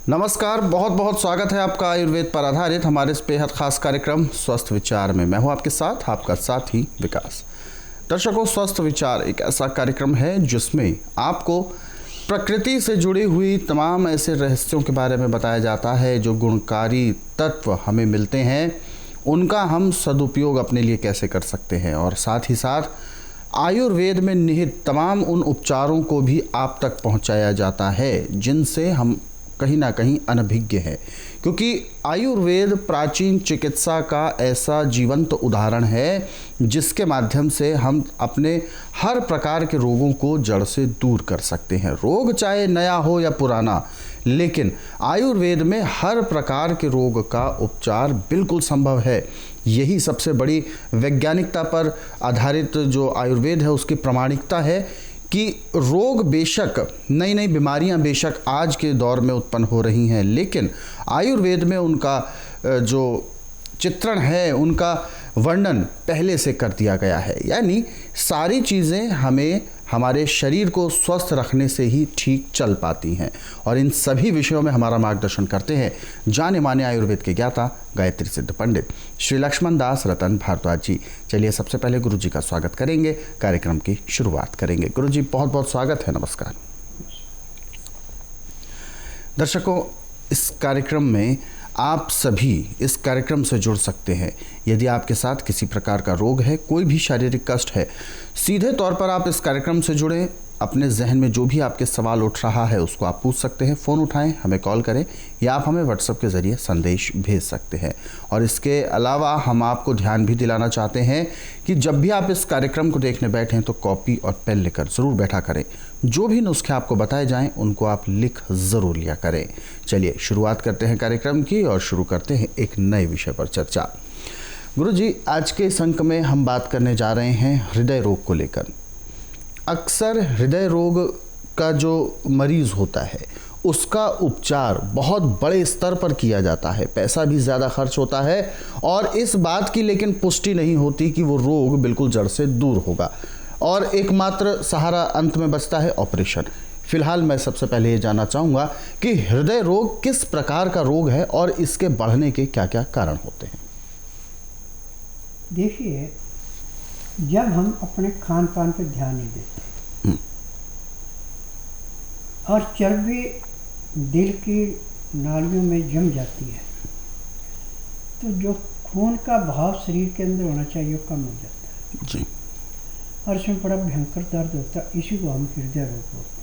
नमस्कार, बहुत बहुत स्वागत है आपका आयुर्वेद पर आधारित हमारे इस बेहद खास कार्यक्रम स्वस्थ विचार में। मैं हूं आपके साथ, आपका साथी विकास। दर्शकों, स्वस्थ विचार एक ऐसा कार्यक्रम है जिसमें आपको प्रकृति से जुड़ी हुई तमाम ऐसे रहस्यों के बारे में बताया जाता है जो गुणकारी तत्व हमें मिलते हैं, उनका हम सदुपयोग अपने लिए कैसे कर सकते हैं, और साथ ही साथ आयुर्वेद में निहित तमाम उन उपचारों को भी आप तक पहुंचाया जाता है जिनसे हम कहीं ना कहीं अनभिज्ञ है। क्योंकि आयुर्वेद प्राचीन चिकित्सा का ऐसा जीवंत उदाहरण है जिसके माध्यम से हम अपने हर प्रकार के रोगों को जड़ से दूर कर सकते हैं। रोग चाहे नया हो या पुराना, लेकिन आयुर्वेद में हर प्रकार के रोग का उपचार बिल्कुल संभव है। यही सबसे बड़ी वैज्ञानिकता पर आधारित जो आयुर्वेद है उसकी प्रामाणिकता है कि रोग बेशक, नई नई बीमारियां बेशक आज के दौर में उत्पन्न हो रही हैं, लेकिन आयुर्वेद में उनका जो चित्रण है, उनका वर्णन पहले से कर दिया गया है। यानी सारी चीज़ें हमें हमारे शरीर को स्वस्थ रखने से ही ठीक चल पाती हैं, और इन सभी विषयों में हमारा मार्गदर्शन करते हैं जाने माने आयुर्वेद के ज्ञाता गायत्री सिद्ध पंडित श्री लक्ष्मण दास रतन भारद्वाज जी। चलिए सबसे पहले गुरु जी का स्वागत करेंगे, कार्यक्रम की शुरुआत करेंगे। गुरु जी, बहुत बहुत स्वागत है, नमस्कार। दर्शकों, इस कार्यक्रम में आप सभी इस कार्यक्रम से जुड़ सकते हैं। यदि आपके साथ किसी प्रकार का रोग है, कोई भी शारीरिक कष्ट है, सीधे तौर पर आप इस कार्यक्रम से जुड़ें। अपने जहन में जो भी आपके सवाल उठ रहा है उसको आप पूछ सकते हैं। फ़ोन उठाएं, हमें कॉल करें, या आप हमें व्हाट्सएप के ज़रिए संदेश भेज सकते हैं। और इसके अलावा हम आपको ध्यान भी दिलाना चाहते हैं कि जब भी आप इस कार्यक्रम को देखने बैठें तो कॉपी और पेन लेकर ज़रूर बैठा करें। जो भी नुस्खे आपको बताए जाएं उनको आप लिख ज़रूर लिया करें। चलिए शुरुआत करते हैं कार्यक्रम की और शुरू करते हैं एक नए विषय पर चर्चा। गुरु जी, आज के इस अंक में हम बात करने जा रहे हैं हृदय रोग को लेकर। अक्सर हृदय रोग का जो मरीज़ होता है उसका उपचार बहुत बड़े स्तर पर किया जाता है, पैसा भी ज़्यादा खर्च होता है, और इस बात की लेकिन पुष्टि नहीं होती कि वो रोग बिल्कुल जड़ से दूर होगा, और एकमात्र सहारा अंत में बचता है ऑपरेशन। फिलहाल मैं सबसे पहले ये जानना चाहूँगा कि हृदय रोग किस प्रकार का रोग है और इसके बढ़ने के क्या क्या कारण होते हैं। देखिए, जब हम अपने खान पान पर ध्यान नहीं देते और चर्बी दिल की नालियों में जम जाती है, तो जो खून का बहाव शरीर के अंदर होना चाहिए वो कम हो जाता है जी। और इसमें बड़ा भयंकर दर्द होता है। इसी को हम हृदय रोग बोलते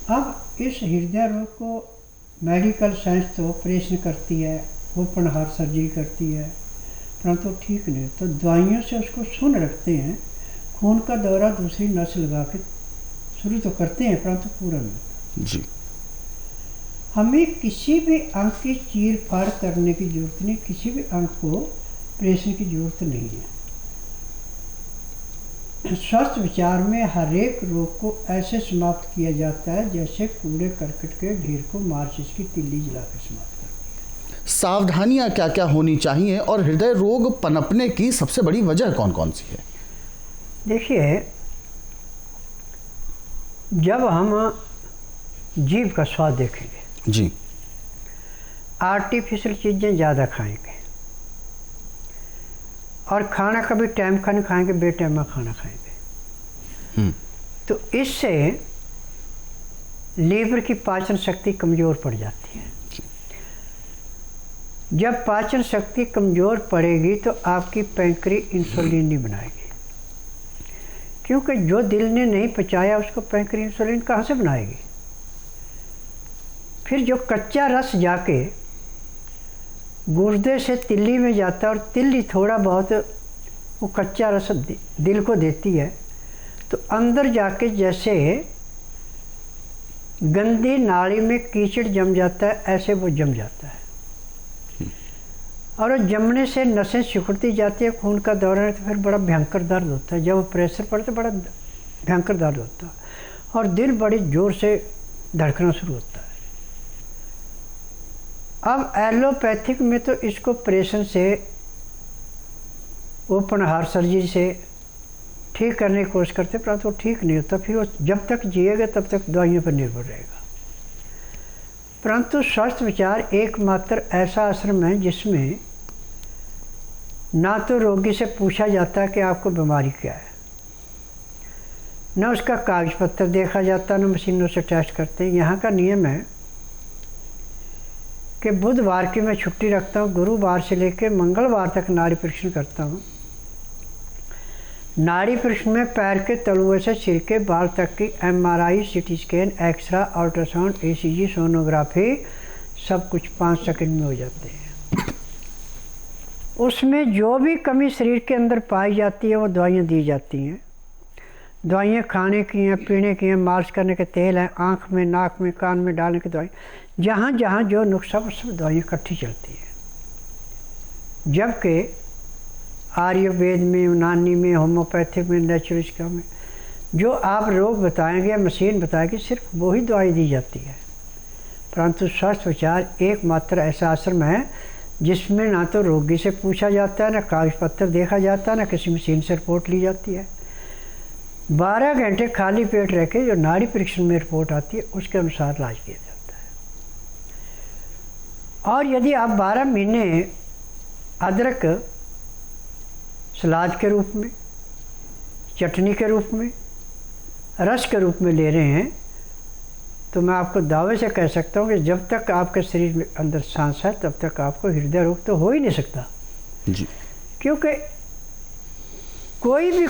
हैं। अब इस हृदय रोग को मेडिकल साइंस तो ऑपरेशन करती है, ओपन हार्ट सर्जरी करती है, परंतु ठीक नहीं। तो दवाइयों से उसको सुन रखते हैं। खून का दौरा दूसरी नस लगा के शुरू तो करते हैं, परंतु पूरा नहीं होता जी। हमें किसी भी अंग की चीर फाड़ करने की जरूरत नहीं, किसी भी अंग को ऑपरेशन की जरूरत नहीं है। स्वस्थ विचार में हर एक रोग को ऐसे समाप्त किया जाता है जैसे कूड़े करकट के ढेर को माचिस की तिल्ली जलाकर समाप्त करती है। सावधानियां क्या क्या होनी चाहिए और हृदय रोग पनपने की सबसे बड़ी वजह कौन कौन सी है? देखिए, जब हम जीभ का स्वाद देखेंगे जी, आर्टिफिशियल चीज़ें ज़्यादा खाएंगे और खाना कभी टाइम का नहीं खाएंगे, बेटाइम खाना खाएंगे, तो इससे लीवर की पाचन शक्ति कमज़ोर पड़ जाती है। जब पाचन शक्ति कमज़ोर पड़ेगी तो आपकी पैंक्री इंसुलिन नहीं बनाएगी, क्योंकि जो दिल ने नहीं पचाया उसको पैंक्री इंसुलिन कहाँ से बनाएगी। फिर जो कच्चा रस जाके गुर्दे से तिल्ली में जाता है और तिल्ली थोड़ा बहुत वो कच्चा रस दिल को देती है, तो अंदर जाके जैसे गंदी नाली में कीचड़ जम जाता है ऐसे वो जम जाता है, और जमने से नसें सिकुड़ती जाती है, खून का दौरा, तो फिर बड़ा भयंकर दर्द होता है। जब प्रेशर पड़ता है बड़ा भयंकर दर्द होता है और दिल बड़ी ज़ोर से धड़कना शुरू होता है। अब एलोपैथिक में तो इसको ऑपरेशन से, ओपन हार्ट सर्जरी से ठीक करने की कोशिश करते, परंतु वो ठीक नहीं होता। फिर वो जब तक जिएगा तब तक दवाइयों पर निर्भर रहेगा। परंतु स्वस्थ विचार एकमात्र ऐसा आश्रम है जिसमें ना तो रोगी से पूछा जाता है कि आपको बीमारी क्या है, ना उसका कागज पत्र देखा जाता, ना मशीनों से टेस्ट करते हैं। यहाँ का नियम है कि बुधवार की मैं छुट्टी रखता हूँ, गुरुवार से लेकर मंगलवार तक नाड़ी परीक्षण करता हूँ। नाड़ी परीक्षण में पैर के तलुए से सिर के बाल तक की MRI, CT scan, x-ray, ultrasound, ECG, sonography सब कुछ 5 सेकंड में हो जाते हैं। उसमें जो भी कमी शरीर के अंदर पाई जाती है वो दवाइयाँ दी जाती हैं। दवाइयाँ खाने की हैं, पीने की हैं, मालिश करने के तेल हैं, आँख में, नाक में, कान में डालने की दवाई, जहाँ जहाँ जो नुस्खा वो सब दवाइयाँ इकट्ठी चलती हैं। जबकि आयुर्वेद में, यूनानी में, होम्योपैथिक में, नेचुरलिस्ट में जो आप रोग बताएंगे, मशीन बताएगी, सिर्फ वही दवाई दी जाती है। परंतु स्वस्थ विचार एकमात्र ऐसा आश्रम है जिसमें ना तो रोगी से पूछा जाता है, ना कागज पत्र देखा जाता है, ना किसी मशीन से रिपोर्ट ली जाती है। 12 घंटे खाली पेट रह के जो नाड़ी परीक्षण में रिपोर्ट आती है उसके अनुसार इलाज किया जाता है। और यदि आप 12 महीने अदरक सलाद के रूप में, चटनी के रूप में, रस के रूप में ले रहे हैं तो मैं आपको दावे से कह सकता हूँ कि जब तक आपके शरीर में अंदर सांस है तब तक आपको हृदय रोग तो हो ही नहीं सकता जी। क्योंकि कोई भी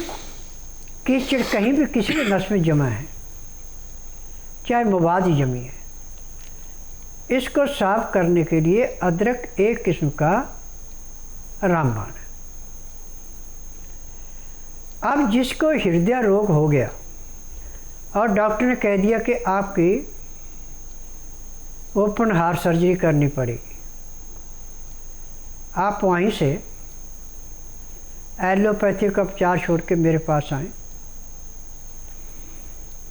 कीचड़ कहीं भी किसी भी नस में जमा है, चाहे मवाद ही जमी है, इसको साफ करने के लिए अदरक एक किस्म का रामबाण है। अब जिसको हृदय रोग हो गया और डॉक्टर ने कह दिया कि आपकी ओपन हार्ट सर्जरी करनी पड़ेगी, आप वहीं से एलोपैथी का उपचार छोड़ के मेरे पास आएँ।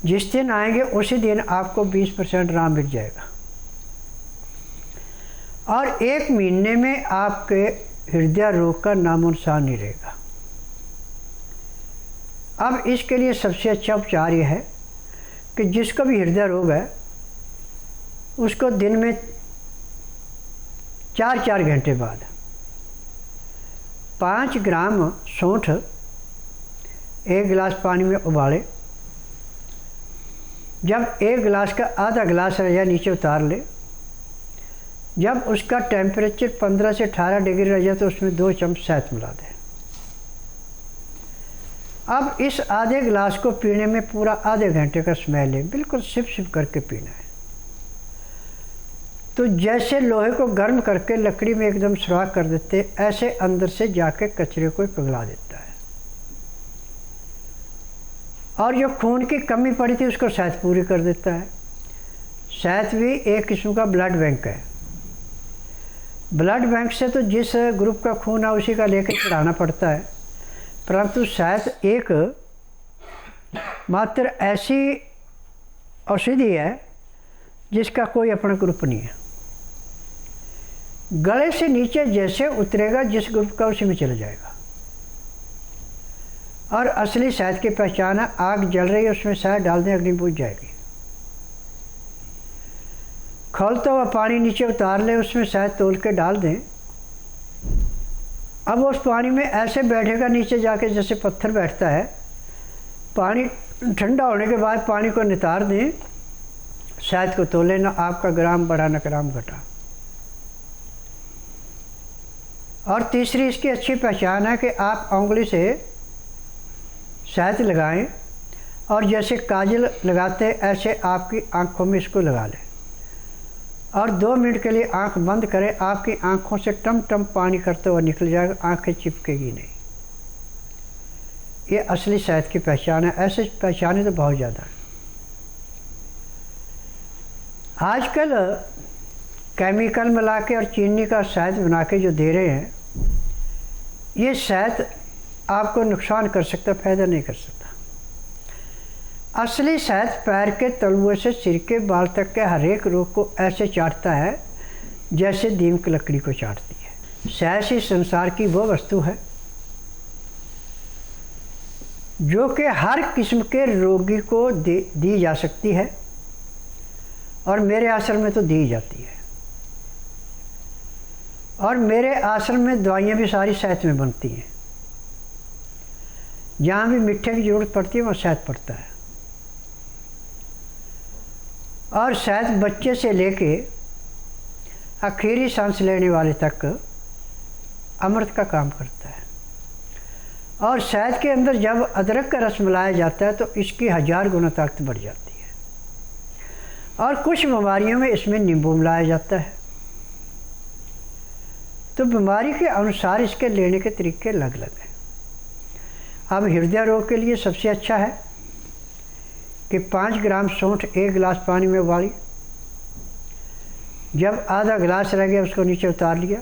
जिस दिन आएंगे उसी दिन आपको 20% आराम मिल जाएगा और 1 महीने में आपके हृदय रोग का नामो निशान नहीं रहेगा। अब इसके लिए सबसे अच्छा उपचार यह है कि जिसको भी हृदय रोग है उसको दिन में 4-4 घंटे बाद 5 ग्राम सौंठ 1 गिलास पानी में उबाले। जब 1 गिलास का आधा गिलास रह जाए नीचे उतार ले। जब उसका टेम्परेचर 15 से 18 डिग्री रह जाए तो उसमें 2 चम्मच शहद मिला दें। अब इस आधे गिलास को पीने में पूरा आधे घंटे का समय लें, बिल्कुल सिप सिप करके पीना है। तो जैसे लोहे को गर्म करके लकड़ी में एकदम सुराख कर देते, ऐसे अंदर से जाके कचरे को पिघला देता है और जो खून की कमी पड़ी थी उसको शहद पूरी कर देता है। शहद भी एक किस्म का ब्लड बैंक है। ब्लड बैंक से तो जिस ग्रुप का खून है उसी का लेकर चढ़ाना पड़ता है, परंतु शहद एक मात्र ऐसी औषधि है जिसका कोई अपना ग्रुप नहीं है। गले से नीचे जैसे उतरेगा जिस ग्रुप का उसी में चला जाएगा। और असली शहद की पहचान है, आग जल रही है उसमें शहद डाल दें, अग्नि बुझ जाएगी। खौलता हुआ पानी नीचे उतार लें, उसमें शहद तोल के डाल दें। अब उस पानी में ऐसे बैठेगा नीचे जाके जैसे पत्थर बैठता है। पानी ठंडा होने के बाद पानी को नितार दें, शहद को तोलें, ना आपका ग्राम बढ़ा ना ग्राम घटा। और तीसरी इसकी अच्छी पहचान है कि आप उंगली से शहद लगाएं और जैसे काजल लगाते ऐसे आपकी आंखों में इसको लगा लें और 2 मिनट के लिए आंख बंद करें। आपकी आंखों से टम टम पानी करते हुए निकल जाएगा, आंखें चिपकेगी नहीं। ये असली शहद की पहचान है। ऐसे पहचाने तो बहुत ज़्यादा है। आजकल केमिकल मिला के और चीनी का शहद बना के जो दे रहे हैं, ये शहद आपको नुकसान कर सकता, फ़ायदा नहीं कर सकता। असली शहद पैर के तलुए से सिर के बाल तक के हर एक रोग को ऐसे चाटता है जैसे दीमक लकड़ी को चाटती है। शहद ही संसार की वो वस्तु है जो कि हर किस्म के रोगी को दी जा सकती है और मेरे आश्रम में तो दी जाती है। और मेरे आश्रम में दवाइयाँ भी सारी शहद में बनती हैं। जहाँ भी मिट्टे की ज़रूरत पड़ती है वहाँ शहद पड़ता है। और शहद बच्चे से लेके आखिरी सांस लेने वाले तक अमृत का काम करता है। और शहद के अंदर जब अदरक का रस मिलाया जाता है तो इसकी 1000 गुना ताकत बढ़ जाती है। और कुछ बीमारियों में इसमें नींबू मिलाया जाता है। तो बीमारी के अनुसार इसके लेने के तरीके अलग अलग हैं। अब हृदय रोग के लिए सबसे अच्छा है कि 5 ग्राम सौंठ 1 गिलास पानी में उबाली, जब आधा गिलास रह गया उसको नीचे उतार लिया।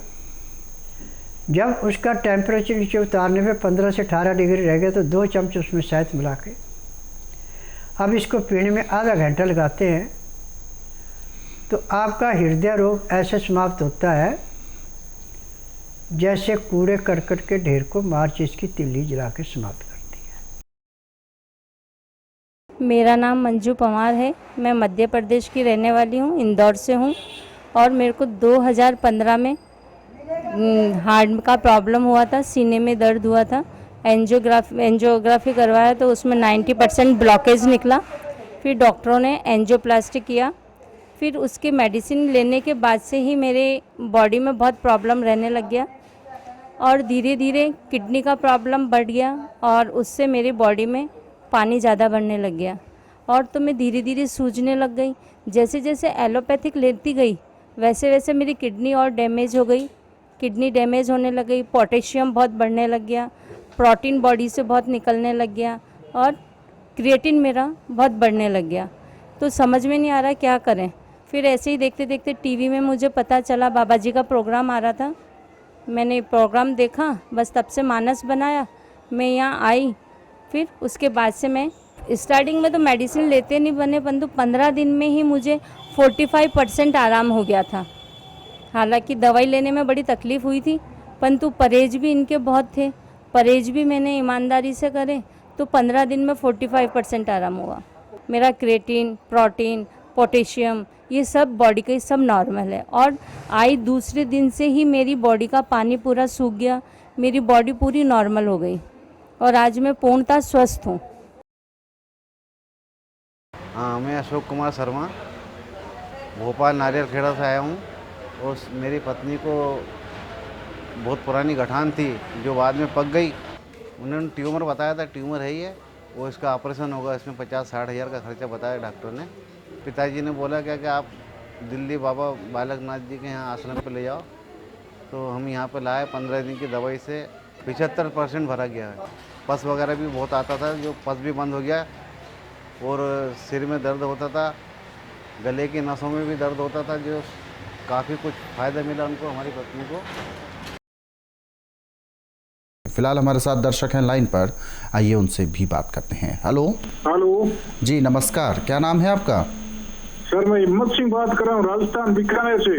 जब उसका टेम्परेचर नीचे उतारने पे 15 से 18 डिग्री रह गया तो 2 चम्मच उसमें शहद मिला के अब इसको पीने में आधा घंटा लगाते हैं तो आपका हृदय रोग ऐसे समाप्त होता है जैसे कूड़े करकट के ढेर को माचिस की तिल्ली जला के समाप्त करती है। मेरा नाम मंजू पवार है। मैं मध्य प्रदेश की रहने वाली हूँ, इंदौर से हूँ। और मेरे को 2015 में हार्ट का प्रॉब्लम हुआ था, सीने में दर्द हुआ था। एंजियोग्राफी करवाया तो उसमें 90% ब्लॉकेज निकला। फिर डॉक्टरों ने एंजियोप्लास्टी किया। फिर उसके मेडिसिन लेने के बाद से ही मेरे बॉडी में बहुत प्रॉब्लम रहने लग गया और धीरे धीरे किडनी का प्रॉब्लम बढ़ गया और उससे मेरी बॉडी में पानी ज़्यादा बढ़ने लग गया और तो मैं धीरे धीरे सूजने लग गई। जैसे जैसे एलोपैथिक लेती गई वैसे वैसे मेरी किडनी और डैमेज हो गई, किडनी डैमेज होने लग गई, पोटेशियम बहुत बढ़ने लग गया, प्रोटीन बॉडी से बहुत निकलने लग गया और क्रिएटिन मेरा बहुत बढ़ने लग गया। तो समझ में नहीं आ रहा क्या करें। फिर ऐसे ही देखते देखते टीवी में मुझे पता चला, बाबा जी का प्रोग्राम आ रहा था। मैंने प्रोग्राम देखा, बस तब से मानस बनाया, मैं यहाँ आई। फिर उसके बाद से मैं स्टार्टिंग में तो मेडिसिन लेते नहीं बने, परंतु 15 दिन में ही मुझे 45% आराम हो गया था। हालांकि दवाई लेने में बड़ी तकलीफ़ हुई थी, परंतु परहेज भी इनके बहुत थे। परहेज भी मैंने ईमानदारी से करे तो 15 दिन में 45% आराम हुआ। मेरा क्रिएटिन, प्रोटीन, पोटेशियम ये सब बॉडी का सब नॉर्मल है। और आई दूसरे दिन से ही मेरी बॉडी का पानी पूरा सूख गया, मेरी बॉडी पूरी नॉर्मल हो गई और आज मैं पूर्णतः स्वस्थ हूँ। हाँ, मैं अशोक कुमार शर्मा भोपाल नारियल खेड़ा से आया हूँ। और मेरी पत्नी को बहुत पुरानी गठान थी जो बाद में पक गई। उन्होंने ट्यूमर बताया था, ट्यूमर है ही है, वो इसका ऑपरेशन होगा, इसमें 50-60 हज़ार का खर्चा बताया डॉक्टर ने। पिताजी ने बोला क्या कि आप दिल्ली बाबा बालकनाथ जी के यहाँ आश्रम पे ले जाओ। तो हम यहाँ पे लाए, 15 दिन की दवाई से 75% भरा गया है। पस वगैरह भी बहुत आता था, जो पस भी बंद हो गया और सिर में दर्द होता था, गले की नसों में भी दर्द होता था, जो काफ़ी कुछ फ़ायदा मिला उनको, हमारी पत्नी को। फिलहाल हमारे साथ दर्शक हैं लाइन पर, आइए उनसे भी बात करते हैं। हेलो। हेलो जी नमस्कार, क्या नाम है आपका? सर, मैं हिम्मत सिंह बात कर रहा हूँ, राजस्थान बीकानेर से।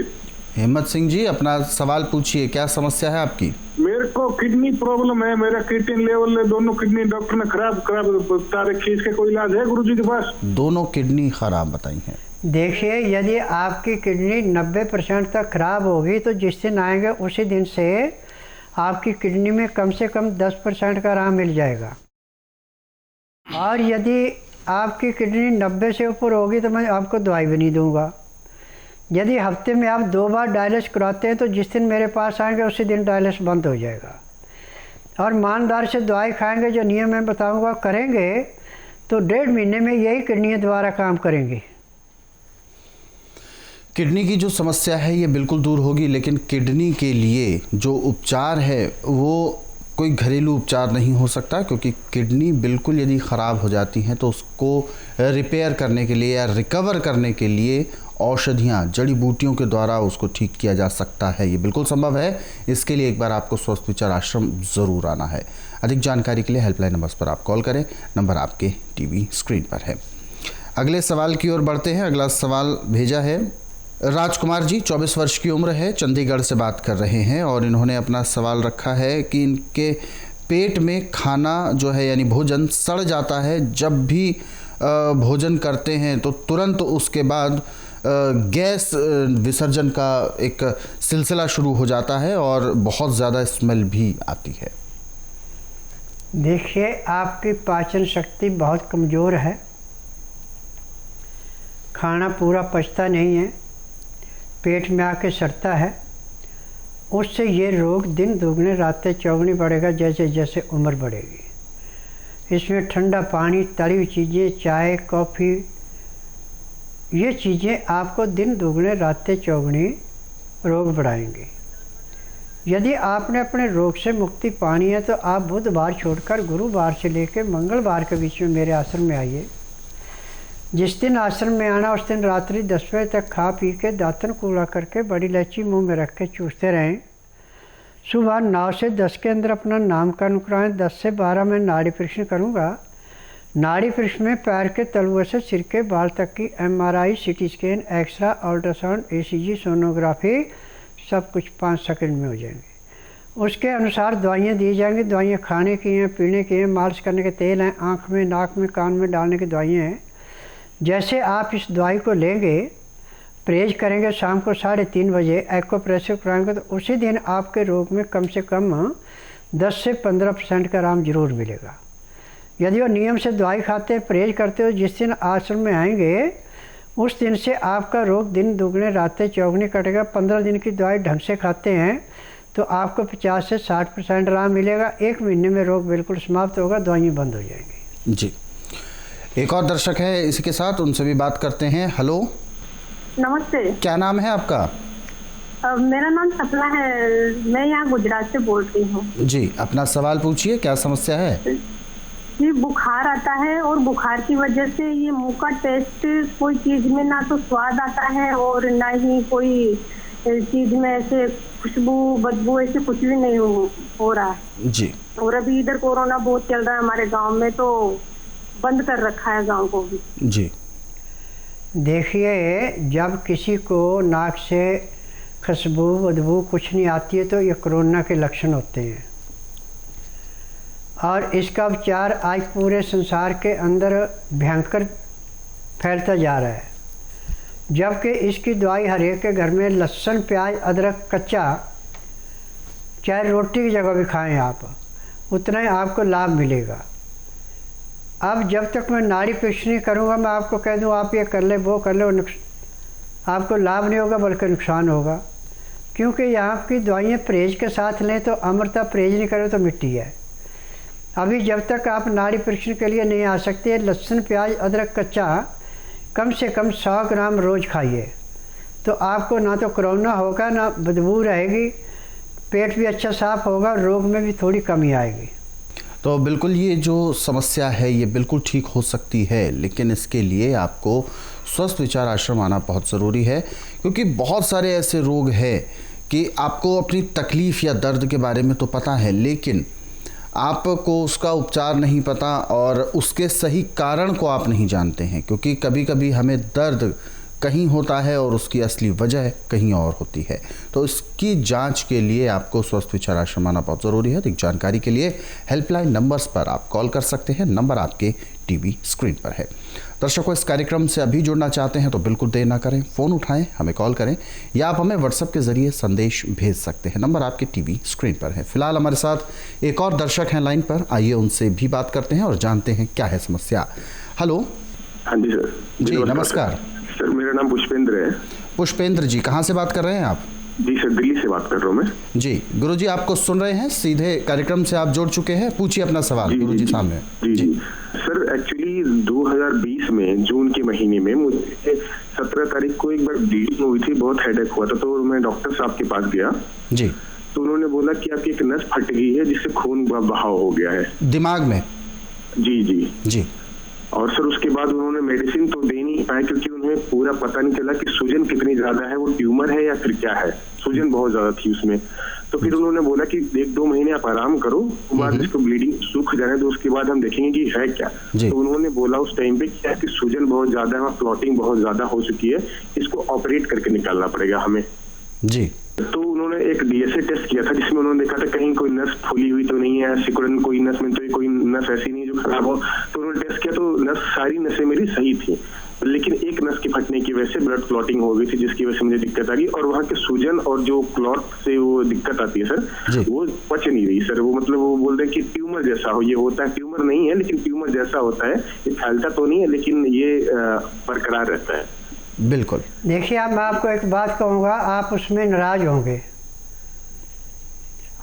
हिम्मत सिंह जी, अपना सवाल पूछिए, क्या समस्या है आपकी? मेरे को किडनी प्रॉब्लम है, मेरा क्रिएटिन लेवल दोनों किडनी डॉक्टर ने खराब बता रखी है। इसका कोई इलाज है गुरुजी के पास? दोनों किडनी खराब बताई हैं। देखिए, यदि आपकी किडनी 90% तक खराब होगी तो जिस दिन आएंगे उसी दिन से आपकी किडनी में कम से कम 10% का आराम मिल जाएगा। और यदि आपकी किडनी 90 से ऊपर होगी तो मैं आपको दवाई भी नहीं दूंगा। यदि हफ्ते में आप 2 बार डायलिसिस कराते हैं तो जिस दिन मेरे पास आएंगे उसी दिन डायलिसिस बंद हो जाएगा। और ईमानदार से दवाई खाएंगे, जो नियम मैं बताऊंगा करेंगे, तो 1.5 महीने में यही किडनी दोबारा काम करेंगी। किडनी की जो समस्या है ये बिल्कुल दूर होगी, लेकिन किडनी के लिए जो उपचार है वो कोई घरेलू उपचार नहीं हो सकता, क्योंकि किडनी बिल्कुल यदि ख़राब हो जाती हैं तो उसको रिपेयर करने के लिए या रिकवर करने के लिए औषधियाँ, जड़ी बूटियों के द्वारा उसको ठीक किया जा सकता है। ये बिल्कुल संभव है। इसके लिए एक बार आपको स्वस्थ विचार आश्रम ज़रूर आना है। अधिक जानकारी के लिए हेल्पलाइन नंबर्स पर आप कॉल करें, नंबर आपके टीवी स्क्रीन पर है। अगले सवाल की ओर बढ़ते हैं। अगला सवाल भेजा है राजकुमार जी, 24 वर्ष की उम्र है, चंडीगढ़ से बात कर रहे हैं और इन्होंने अपना सवाल रखा है कि इनके पेट में खाना जो है यानी भोजन सड़ जाता है। जब भी भोजन करते हैं तो तुरंत उसके बाद गैस विसर्जन का एक सिलसिला शुरू हो जाता है और बहुत ज़्यादा स्मेल भी आती है। देखिए, आपकी पाचन शक्ति बहुत कमज़ोर है, खाना पूरा पचता नहीं है, पेट में आके सड़ता है। उससे ये रोग दिन दुगने रातें चौगुनी बढ़ेगा जैसे जैसे उम्र बढ़ेगी। इसमें ठंडा पानी, तली हुई चीज़ें, चाय, कॉफ़ी, ये चीज़ें आपको दिन दुगने रातें चौगुनी रोग बढ़ाएंगी। यदि आपने अपने रोग से मुक्ति पानी है तो आप बुधवार छोड़कर गुरुवार से लेकर मंगलवार के बीच में मेरे आश्रम में आइए। जिस दिन आश्रम में आना उस दिन रात्रि 10 बजे तक खा पी के दातन कूड़ा करके बड़ी इलायची मुंह में रख के चूसते रहें। सुबह 9 से 10 के अंदर अपना नामकरण कराएँ। 10 से 12 में नाड़ी परीक्षण करूँगा। नाड़ी परीक्षण में पैर के तलुए से सिर के बाल तक की MRI, CT scan, x-ray, ultrasound, ECG, sonography सब कुछ 5 सेकंड में हो जाएंगे। उसके अनुसार दवाइयाँ दी जाएंगी। दवाइयाँ खाने की हैं, पीने की हैं, मालिश करने के तेल हैं, आँख में, नाक में, कान में डालने की दवाइयाँ हैं। जैसे आप इस दवाई को लेंगे, परहेज करेंगे, शाम को 3:30 बजे एक्यूप्रेशर कराएंगे तो उसी दिन आपके रोग में कम से कम 10 से 15% का आराम जरूर मिलेगा। यदि वो नियम से दवाई खाते, परहेज करते हो, जिस दिन आश्रम में आएंगे उस दिन से आपका रोग दिन दुगने रातें चौगुनी कटेगा। 15 दिन की दवाई ढंग से खाते हैं तो आपको 50 से 60% आराम मिलेगा। 1 महीने में रोग बिल्कुल समाप्त होगा, दवाइयाँ बंद हो जाएंगी। जी, एक और दर्शक है इसी के साथ, उनसे भी बात करते हैं। हेलो, नमस्ते। क्या नाम है आपका? मेरा नाम सपना है, मैं यहाँ गुजरात से बोल रही हूँ। जी, अपना सवाल पूछिए, क्या समस्या है? ये बुखार आता है और बुखार की वजह से ये मुंह का टेस्ट कोई चीज में ना तो स्वाद आता है और ना ही कोई चीज में ऐसे खुशबू बदबू ऐसे कुछ भी नहीं हो रहा जी। और अभी इधर कोरोना बहुत चल रहा है हमारे गांव में, तो बंद कर रखा है गांव को भी। जी, देखिए, जब किसी को नाक से खुशबू बदबू कुछ नहीं आती है तो ये कोरोना के लक्षण होते हैं और इसका उपचार आज पूरे संसार के अंदर भयंकर फैलता जा रहा है। जबकि इसकी दवाई हर एक के घर में लहसुन, प्याज, अदरक कच्चा, चाहे रोटी की जगह भी खाएं आप, उतना ही आपको लाभ मिलेगा। अब जब तक मैं नाड़ी परीक्षण नहीं करूँगा, मैं आपको कह दूँ आप ये कर ले, वो कर ले, आपको लाभ नहीं होगा बल्कि नुकसान होगा। क्योंकि यहाँ की दवाइयाँ परहेज के साथ लें तो अमृता, परहेज नहीं करें तो मिट्टी है। अभी जब तक आप नाड़ी परीक्षण के लिए नहीं आ सकते, लहसुन, प्याज, अदरक कच्चा कम से कम 100 ग्राम रोज़ खाइए तो आपको ना तो कोरोना होगा, ना बदबू रहेगी, पेट भी अच्छा साफ होगा, रोग में भी थोड़ी कमी आएगी। तो बिल्कुल ये जो समस्या है ये बिल्कुल ठीक हो सकती है, लेकिन इसके लिए आपको स्वस्थ विचार आश्रम आना बहुत ज़रूरी है, क्योंकि बहुत सारे ऐसे रोग हैं कि आपको अपनी तकलीफ़ या दर्द के बारे में तो पता है, लेकिन आपको उसका उपचार नहीं पता और उसके सही कारण को आप नहीं जानते हैं। क्योंकि कभी कभी हमें दर्द कहीं होता है और उसकी असली वजह कहीं और होती है। तो इसकी जांच के लिए आपको स्वस्थ विचार आश्रम आना बहुत ज़रूरी है। अधिक जानकारी के लिए हेल्पलाइन नंबर्स पर आप कॉल कर सकते हैं, नंबर आपके टीवी स्क्रीन पर है। दर्शकों, इस कार्यक्रम से अभी जुड़ना चाहते हैं तो बिल्कुल देर ना करें, फ़ोन उठाएं, हमें कॉल करें या आप हमें व्हाट्सएप के ज़रिए संदेश भेज सकते हैं, नंबर आपके टीवी स्क्रीन पर है। फिलहाल हमारे साथ एक और दर्शक हैं लाइन पर, आइए उनसे भी बात करते हैं और जानते हैं क्या है समस्या। हेलो। हाँ जी सर। जी नमस्कार सर, मेरा नाम पुष्पेंद्र है। पुष्पेंद्र जी, कहाँ से बात कर रहे हैं आप? जी सर, दिल्ली से बात कर रहा हूँ मैं। जी, गुरुजी आपको सुन रहे हैं, सीधे कार्यक्रम से आप जुड़ चुके हैं, पूछिए अपना सवाल गुरुजी सामने। जी सर, एक्चुअली 2020 में जून के महीने में मुझे 17 तारीख को एक बार ब्लीडिंग हुई थी, बहुत हेडेक हुआ था, तो मैं डॉक्टर साहब के पास गया जी। तो उन्होंने बोला कि आपकी एक नस फट गई है जिससे खून बहाव हो गया है दिमाग में। जी जी जी। और सर उसके बाद उन्होंने मेडिसिन तो दे नहीं पाए क्योंकि उन्हें पूरा पता नहीं चला कि सूजन कितनी ज्यादा है, वो ट्यूमर है या फिर क्या है। सूजन बहुत ज्यादा थी उसमें। तो फिर उन्होंने बोला कि 1-2 महीने आप आराम करो, बाद इसको ब्लीडिंग सूख जाने तो उसके बाद हम देखेंगे कि है क्या। तो उन्होंने बोला उस टाइम पे क्या कि सूजन बहुत ज्यादा है, क्लॉटिंग बहुत ज्यादा हो चुकी है, इसको ऑपरेट करके निकालना पड़ेगा हमें जी। तो उन्होंने एक DSA टेस्ट किया था जिसमें उन्होंने देखा था कहीं कोई नस फूली हुई तो नहीं है, सिकुड़न कोई नस में तो कोई नस ऐसी नहीं जो खराब हो। तो उन्होंने टेस्ट किया तो नस सारी नसें मेरी सही थी, लेकिन एक नस के फटने की वजह से ब्लड क्लॉटिंग हो गई थी, जिसकी वजह से मुझे दिक्कत आ गई। और वहाँ के सूजन और जो क्लॉट से वो दिक्कत आती है सर, वो पच नहीं रही सर। वो मतलब वो बोल रहे हैं कि ट्यूमर जैसा हो, ये होता है, ट्यूमर नहीं है लेकिन ट्यूमर जैसा होता है, ये फैलता तो नहीं है लेकिन ये बरकरार रहता है। बिल्कुल। देखिए, अब मैं आपको एक बात कहूँगा, आप उसमें नाराज होंगे।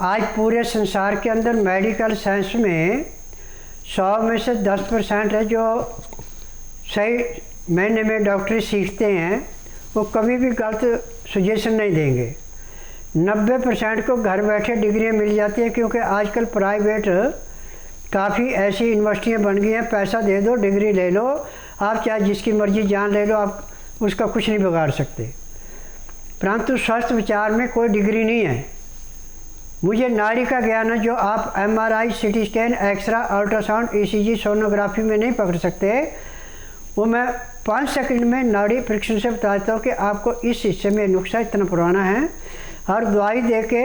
आज पूरे संसार के अंदर मेडिकल साइंस में 100 में से 10% है जो सही महीने में डॉक्टरी सीखते हैं, वो कभी भी गलत सजेशन नहीं देंगे। 90% को घर बैठे डिग्रियाँ मिल जाती हैं, क्योंकि आजकल प्राइवेट काफ़ी ऐसी यूनिवर्सिटियाँ बन गई हैं, पैसा दे दो डिग्री ले लो, आप चाहे जिसकी मर्जी जान ले लो, आप उसका कुछ नहीं बिगाड़ सकते। परंतु स्वस्थ विचार में कोई डिग्री नहीं है। मुझे नाड़ी का ज्ञान है जो आप MRI, CT scan, x-ray, ultrasound, ECG, sonography में नहीं पकड़ सकते, वो मैं 5 सेकंड में नाड़ी परीक्षण से बता देता हूँ कि आपको इस हिस्से में नुक्सा इतना पुराना है, और दवाई दे के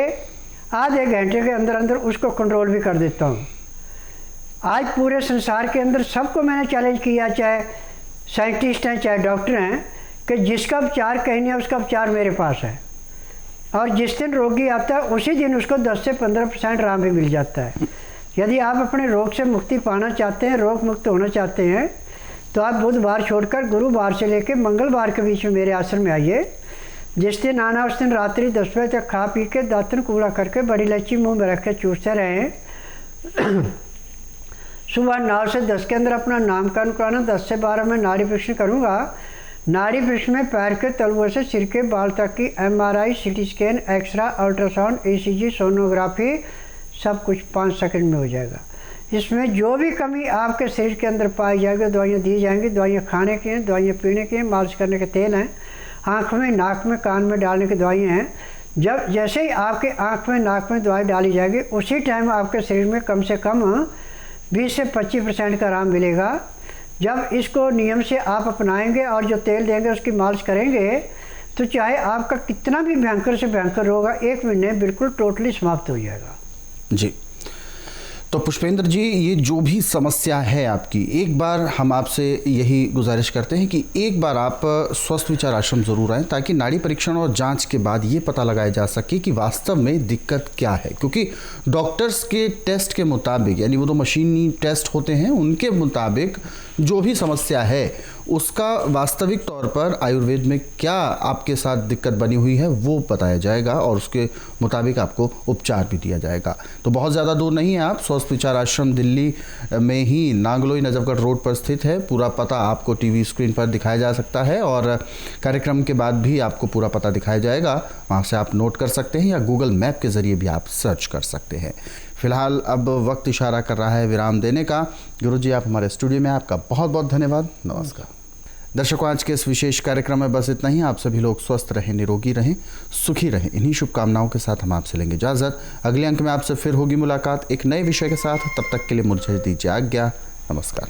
आधे घंटे के अंदर अंदर उसको कंट्रोल भी कर देता हूँ। आज पूरे संसार के अंदर सबको मैंने चैलेंज किया, चाहे साइंटिस्ट हैं चाहे डॉक्टर हैं, कि जिसका उपचार कहीं नहीं है उसका उपचार मेरे पास है। और जिस दिन रोगी आता है उसी दिन उसको 10 से 15% आराम भी मिल जाता है। यदि आप अपने रोग से मुक्ति पाना चाहते हैं, रोग मुक्त होना चाहते हैं, तो आप बुधवार छोड़कर गुरुवार से लेकर मंगलवार के बीच में मेरे आश्रम में आइए। जिस दिन आना उस दिन रात्रि 10 बजे तक खा पी के दातन कूड़ा करके बड़ी इलायची मुँह में रख के चूसते रहें। सुबह 9 से 10 के अंदर अपना नामकरण कराना। 10 से 12 में नाड़ी परीक्षण करूँगा। नाड़ी परीक्षण में पैर के तलुओं से सिर के बाल तक की MRI, CT scan, x-ray, ultrasound, ECG, sonography सब कुछ 5 सेकंड में हो जाएगा। इसमें जो भी कमी आपके शरीर के अंदर पाई जाएगी दवाइयाँ दी जाएंगी। दवाइयाँ खाने की हैं, दवाइयाँ पीने की हैं, मालिश करने के तेल हैं, आँख में, नाक में, कान में डालने की दवाइयाँ हैं। जब जैसे ही आपके आँख में, नाक में दवाई डाली जाएगी, उसी टाइम आपके शरीर में कम से कम 20 से 25% का आराम मिलेगा। जब इसको नियम से आप अपनाएंगे और जो तेल देंगे उसकी मालिश करेंगे, तो चाहे आपका कितना भी भयंकर से भयंकर होगा, 1 महीने बिल्कुल टोटली समाप्त हो जाएगा। जी, तो पुष्पेंद्र जी, ये जो भी समस्या है आपकी, एक बार हम आपसे यही गुजारिश करते हैं कि एक बार आप स्वस्थ विचार आश्रम ज़रूर आएँ, ताकि नाड़ी परीक्षण और जांच के बाद ये पता लगाया जा सके कि वास्तव में दिक्कत क्या है। क्योंकि डॉक्टर्स के टेस्ट के मुताबिक, यानी वो तो मशीनी टेस्ट होते हैं, उनके मुताबिक जो भी समस्या है उसका वास्तविक तौर पर आयुर्वेद में क्या आपके साथ दिक्कत बनी हुई है वो बताया जाएगा, और उसके मुताबिक आपको उपचार भी दिया जाएगा। तो बहुत ज़्यादा दूर नहीं है आप। स्वस्थ विचार आश्रम दिल्ली में ही नागलोई नजफगढ़ रोड पर स्थित है। पूरा पता आपको टीवी स्क्रीन पर दिखाया जा सकता है, और कार्यक्रम के बाद भी आपको पूरा पता दिखाया जाएगा। वहाँ से आप नोट कर सकते हैं या गूगल मैप के ज़रिए भी आप सर्च कर सकते हैं। फिलहाल अब वक्त इशारा कर रहा है विराम देने का। गुरुजी, आप हमारे स्टूडियो में, आपका बहुत बहुत धन्यवाद। नमस्कार। दर्शकों, आज के इस विशेष कार्यक्रम में बस इतना ही। आप सभी लोग स्वस्थ रहें, निरोगी रहें, सुखी रहें, इन्हीं शुभकामनाओं के साथ हम आपसे लेंगे इजाज़त। अगले अंक में आपसे फिर होगी मुलाकात एक नए विषय के साथ। तब तक के लिए मुझे दीजिए आज्ञा। नमस्कार।